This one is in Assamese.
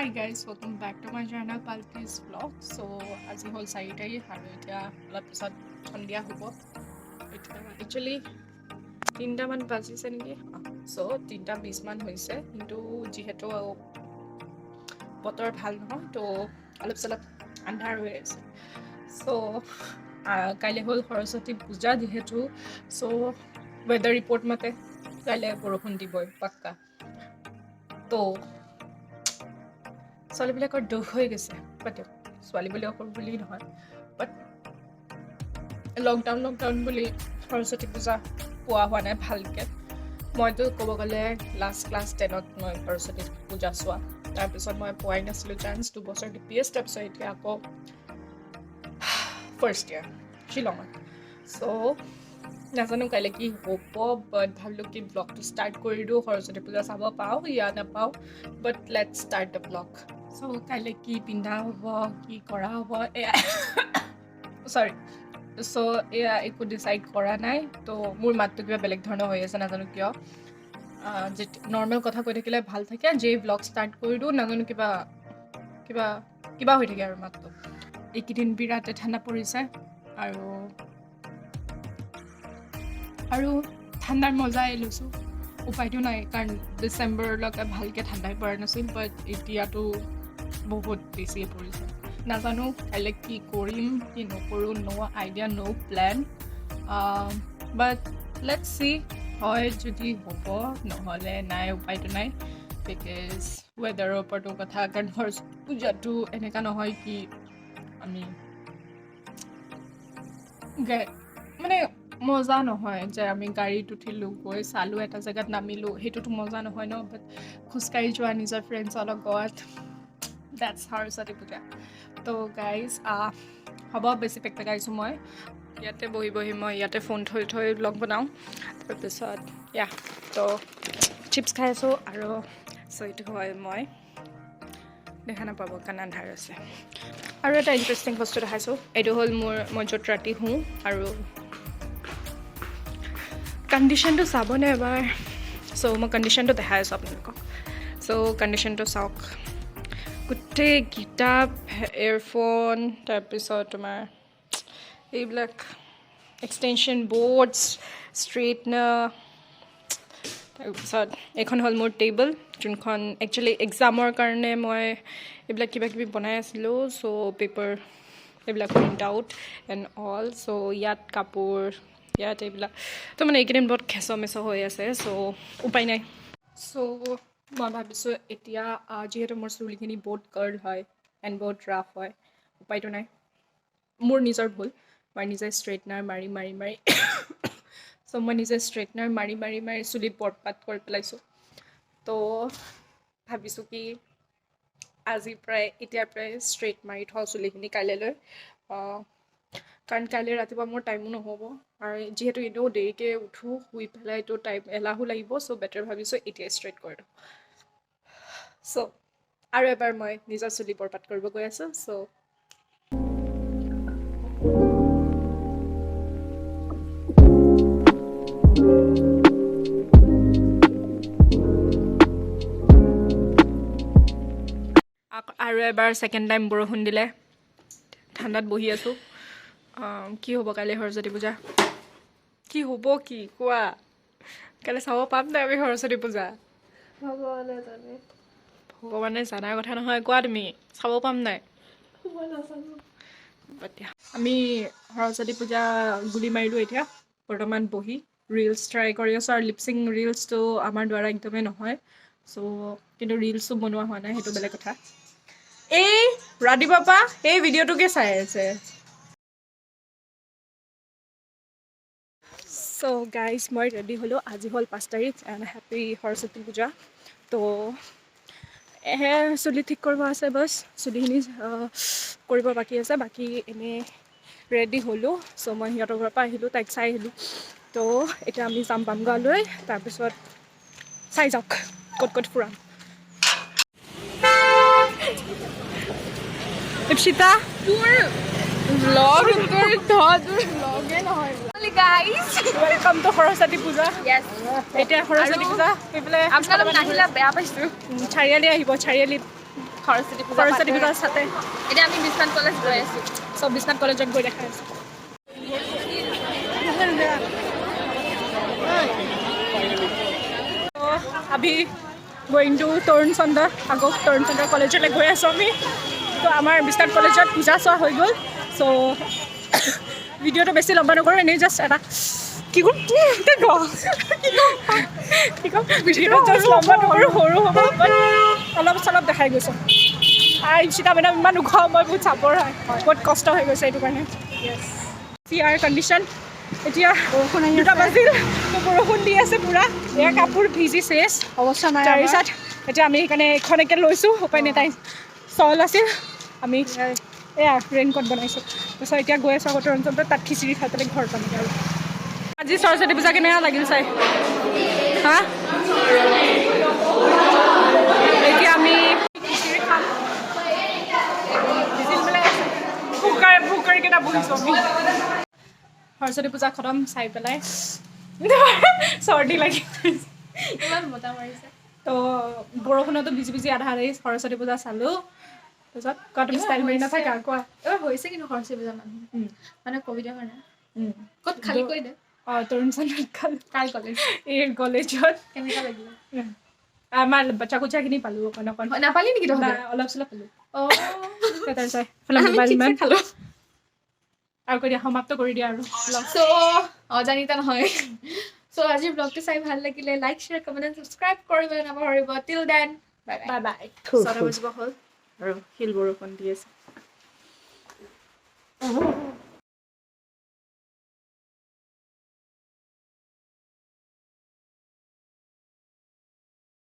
Hi guys, welcome back to my channel Palky's vlog. So আজি হল 4 তাৰিখ আৰু এতিয়া অলপ পিছত সন্ধিয়া হ'ব। Actually 3টা মান বাজিছে নেকি? So 3:20 মান হৈছে কিন্তু যিহেতু বতৰ ভাল নহয় তো অলপ চলপ আন্ধাৰ হৈ আছে। So কাইলৈ হল সৰস্বতী পূজা যিহেতু so weather report মতে কাইলৈ বৰষুণ দিবই পাক্কা। তো ছোৱালীবিলাকৰ দুখ হৈ গৈছে বাট ছোৱালী বুলি অকল বুলি নহয় বাট লকডাউন বুলি সৰস্বতী পূজা পোৱা হোৱা নাই ভালকৈ। মইতো ক'ব গ'লে লাষ্ট ক্লাছ 10ত মই সৰস্বতী পূজা চোৱা, তাৰপিছত মই পোৱাই নাছিলোঁ চান্স 2 বছৰ DPS, তাৰপিছত এতিয়া আকৌ ফাৰ্ষ্ট ইয়াৰ শ্বিলঙত। চ' নাজানো কাইলৈ কি হ'ব, বাট ভাবিলোঁ কি ব্লগটো ষ্টাৰ্ট কৰি দিওঁ, সৰস্বতী পূজা চাব পাওঁ ইয়া নাপাওঁ, বাট লেটছ ষ্টাৰ্ট দ্য ব্লগ। চ' কাইলৈ কি পিন্ধা হ'ব, কি কৰা হ'ব এয়া চৰি চ' এয়া একো ডিচাইড কৰা নাই। তো মোৰ মাতটো কিবা বেলেগ ধৰণৰ হৈ আছে, নাজানো কিয়। যে নৰ্মেল কথা কৈ থাকিলে ভাল থাকে, যে ব্লগ ষ্টাৰ্ট কৰি দিওঁ নাজানো কিবা কিবা কিবা হৈ থাকে আৰু মাতটো। এইকেইদিন বিৰাটে ঠাণ্ডা পৰিছে আৰু ঠাণ্ডাৰ মজাই লৈছোঁ। উপায়টো নাই কাৰণ ডিচেম্বৰলৈকে ভালকৈ ঠাণ্ডাই পৰা নাছিল, বাট এতিয়াতো বহুত বেছিয়ে পৰিছে। নাজানো কাইলৈ কি কৰিম কি নকৰোঁ, no' idea no' plan, but let's see. হয় যদি হ'ব, নহ'লে নাই, উপায়টো নাই। বিকজ ৱেডাৰৰ ওপৰতো কথা, কাৰণ সৰস্বতী পূজাটো এনেকুৱা নহয় কি আমি মানে মজা নহয় যে আমি গাড়ীত উঠিলোঁ গৈ চালোঁ এটা জেগাত নামিলোঁ, সেইটোতো মজা নহয় ন। বাট খোজকাঢ়ি যোৱা নিজৰ ফ্ৰেণ্ডছৰ লগত, দেটছ সৰস্বতী পূজা। তো গাইজ হ'ব, বেছি পেকপেকাইছোঁ মই ইয়াতে বহি মই ইয়াতে ফোন থৈ ব্লগ বনাওঁ। তাৰপিছত তো চিপছ খাই আছোঁ আৰু এইটো হয় মই দেখা নাপাব কাৰণ আন্ধাৰ আছে। আৰু এটা ইণ্টাৰেষ্টিং বস্তু দেখাইছোঁ, এইটো হ'ল মই য'ত ৰাতি শুওঁ, আৰু কণ্ডিশ্যনটো চাবনে এবাৰ। চ' মই কণ্ডিশ্যনটো দেখাই আছোঁ আপোনালোকক। চ' কণ্ডিশ্যনটো চাওক, গোটেই কিতাপ, এয়াৰফোন, তাৰপিছত তোমাৰ এইবিলাক এক্সটেনশ্যন বৰ্ডছ, ষ্ট্ৰেইটনাৰ, তাৰপিছত এইখন হ'ল মোৰ টেবল, যোনখন একচুৱেলি এক্সামৰ কাৰণে মই এইবিলাক কিবাকিবি বনাই আছিলোঁ। চ' পেপাৰ এইবিলাক প্ৰিণ্ট আউট এণ্ড অল। চ' ইয়াত কাপোৰ, ইয়াত এইবিলাক তো মানে এইকেইদিন বহুত খেচমেচ হৈ আছে, চ' উপায় নাই। চ' মই ভাবিছোঁ এতিয়া যিহেতু মোৰ চুলিখিনি বহুত কাৰ্ল হয় এণ্ড বহুত ৰাফ হয়, উপায়টো নাই, মোৰ নিজৰ ভুল। মই নিজে ষ্ট্ৰেইটনাৰ মাৰি চ' মই নিজে ষ্ট্ৰেইটনাৰ মাৰি চুলি বৰবাদ কৰি পেলাইছোঁ। তো ভাবিছোঁ কি এতিয়াৰ পৰাই ষ্ট্ৰেইট মাৰি থওঁ চুলিখিনি কাইলৈ, কাৰণ কাইলৈ ৰাতিপুৱা মোৰ টাইমো নহ'ব, আৰু যিহেতু এনেও দেৰিকৈ উঠোঁ, শুই পেলাইতো টাইম এলাহো লাগিব। চ' বেটাৰ ভাবিছোঁ এতিয়াই ষ্ট্ৰেইট কৰি দিওঁ। চ' আৰু এবাৰ মই নিজৰ চুলি বৰবাদ কৰিব গৈ আছোঁ। চ' আৰু এবাৰ ছেকেণ্ড টাইম বৰষুণ দিলে, ঠাণ্ডাত বহি আছোঁ। কি হ'ব কাইলৈ সৰস্বতী পূজা, কি হ'ব কি কোৱা? কাইলৈ চাব পাম নাই আমি সৰস্বতী পূজা? ভগৱানে জানাৰ কথা নহয়, কোৱা তুমি চাব পাম নাই? আমি সৰস্বতী পূজা গুলি মাৰিলোঁ। এতিয়া বৰ্তমান বহি ৰিলছ ট্ৰাই কৰি আছোঁ, আৰু লিপচিং ৰিলছটো আমাৰ দ্বাৰা একদমেই নহয়। চ' কিন্তু ৰিলছো বনোৱা হোৱা নাই, সেইটো বেলেগ কথা। এই ৰাতিপুৱা এই ভিডিঅ'টোকে চাই আছে। চ' গাইজ মই ৰেডি হ'লোঁ, আজি হ'ল 5 তাৰিখ এণ্ড হেপী সৰস্বতী পূজা। তো চুলি ঠিক কৰিব আছে, বাছ চুলিখিনি কৰিব বাকী আছে, বাকী এনেই ৰেডি হ'লোঁ। চ' মই সিহঁতৰ ঘৰৰ পৰা আহিলোঁ, তাইক চাই আহিলোঁ। তো এতিয়া আমি যাম বামগাঁৱলৈ, তাৰপিছত চাই যাওক ক'ত ফুৰাম। দীপশিতা তোৰ ব্লগ ব্লগে নহয়। গাইজ ৱেলকাম টু সৰস্বতী পূজা। এতিয়া সৰস্বতী পূজা সেইফালে আপোনালোক নাহিলে বেয়া পাইছোঁ। চাৰিআলি আহিব, চাৰিআলিত সৰস্বতী পূজাৰ সাথে এতিয়া আমি বিশ্বনাথ কলেজ গৈ আছোঁ সব বিশ্বনাথ কলেজত গৈ দেখা আছোঁ अभी गोइंग टू तरुण चंद्र आगो तरुण चंद्र कॉलेज गई आसो आम तो आमार विश्वनाथ कॉलेज पूजा चोआ हो गल सो भिडिओ तो बेसि लम्बा नकरो एने जस्ट एटा कि कम भिडिओ जस्ट लम्बा नकरो सरू हम अलप चलप देखाई गई इशिता मेडम इमान उख मैं बहुत चापर है बहुत कष्ट हो गई ये कारण यार कन्डिशन এতিয়া দুটা বাজিল তো বৰষুণ দি আছে পুৰা এয়া কাপোৰ ভিজি শেষ অৱস্থা নাই তাৰপিছত এতিয়া আমি সেইকাৰণে এখনকে লৈছোঁ উপায় নাই তাই চল আছিল আমি এয়া ৰেইনকোট বনাইছোঁ তাৰপিছত এতিয়া গৈ আছোঁ আগতে অঞ্চলটোত তাত খিচিৰি খাই পেলাই ঘৰ পামগৈ আৰু আজি সৰস্বতী পূজা কেনেকুৱা লাগিল চাই হা এতিয়া আমি খিচিৰি খাম ভোকাৰকেইটা বহিছোঁ আমি সৰস্বতী পূজা খতম চাই পেলাই চৰ্দি লাগি ইমান মতা মাৰিছে তো বৰষুণতো ভিজি ভিজি আধা ৰাতি সৰস্বতী পূজা চালোঁ তাৰপিছত কোৱা তুমি ষ্টাইল মাৰি নাথাকা কোৱা এবাৰ হৈছে কিন্তু সৰস্বতী পূজা মানুহ মানে ক'ভিডৰ কাৰণে ক'ত খালি কৈ দে তৰুণ চন্দ্ৰত খাল কাৰ কলেজ এই কলেজত কেনেকুৱা লাগিলে আমাৰ বাচ্চা কুচাখিনি পালোঁ অকণ অকণ নাপালি নেকি তহঁতে অলপ চলপ পালোঁ তাৰপিছত মোবাইল ইমান খালোঁ আৰু কৈ দিয়া সমাপ্ত কৰি দিয়া আৰু চ' অজানিতা নহয় চ' আজিৰ ব্লগটো চাই ভাল লাগিলে লাইক শ্বেয়াৰ কমেণ্ট ছাবস্ক্ৰাইব কৰিবলৈ নাপাহৰিব till then bye bye bye 6 বাজিব হ'ল আৰু শিল বৰষুণ দি আছে